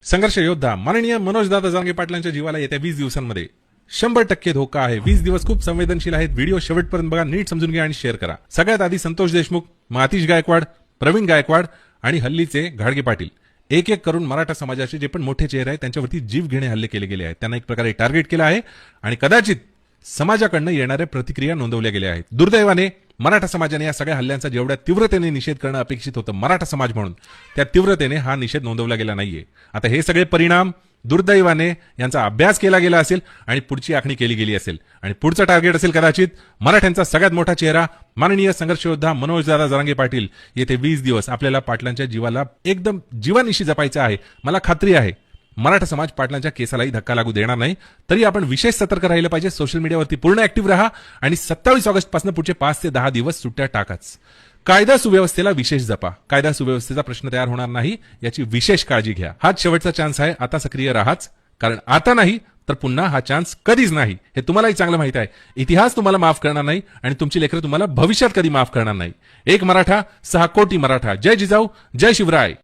संघर्ष योद्धा माननीय मनोजदादा जरांगे पाटलांच्या जीवाला येत्या 20 दिवसांमध्ये 100% धोका आहे। 20 दिवस खूप संवेदनशील आहेत। व्हिडिओ शेवटपर्यंत बघा, नीट समजून घ्या आणि शेअर करा। सगळ्यात आधी संतोष देशमुख, आतिश गायकवाड, प्रवीण गायकवाड आणि हल्लीचे घाडगे पाटील एक एक करून मराठा समाजाचे जे पण मोठे चेहरे आहेत त्यांच्यावरती जीव घेणे हल्ले केले गेले आहेत। त्यांना एक प्रकारे टार्गेट केलं आहे आणि कदाचित समाजाकडनं येणाऱ्या प्रतिक्रिया नोंदवल्या गेल्या आहेत। दुर्दैवाने मराठा समाजाने या सगळ्या हल्ल्यांचा जेवढ्या तीव्रतेने निषेध करणं अपेक्षित होतं मराठा समाज म्हणून, त्या तीव्रतेने हा निषेध नोंदवला गेला नाहीये। आता हे सगळे परिणाम दुर्दैवाने यांचा अभ्यास केला गेला असेल आणि पुढची आखणी केली गेली असेल आणि पुढचं टार्गेट असेल कदाचित मराठ्यांचा सगळ्यात मोठा चेहरा माननीय संघर्ष योद्धा मनोजदादा जरांगे पाटील। येथे 20 दिवस आपल्याला पाटलांच्या जीवाला एकदम जीवानिशी जपायचं आहे। मला खात्री आहे मराठा समाज पाटलांच्या केसालाही धक्का लागू देणार नाही। तरी आपण विशेष सतर्क राहिलं पाहिजे। सोशल मीडियावरती पूर्ण ऍक्टिव्ह राहा आणि 27 ऑगस्ट पासून पुढचे 5 ते 10 दिवस सुट्ट्या टाकाच। कायदा सुव्यवस्थेला विशेष जपा। कायदा सुव्यवस्थेचा प्रश्न तयार होणार नाही याची विशेष काळजी घ्या। हाच शेवटचा चान्स आहे। आता सक्रिय राहाच, कारण आता नाही तर पुन्हा हा चान्स कधीच नाही हे तुम्हालाही चांगलं माहित आहे। इतिहास तुम्हाला माफ करणार नाही आणि तुमची लेकरं तुम्हाला भविष्यात कधी माफ करणार नाही। एक मराठा 6 कोटी मराठा। जय जिजाऊ, जय शिवराय।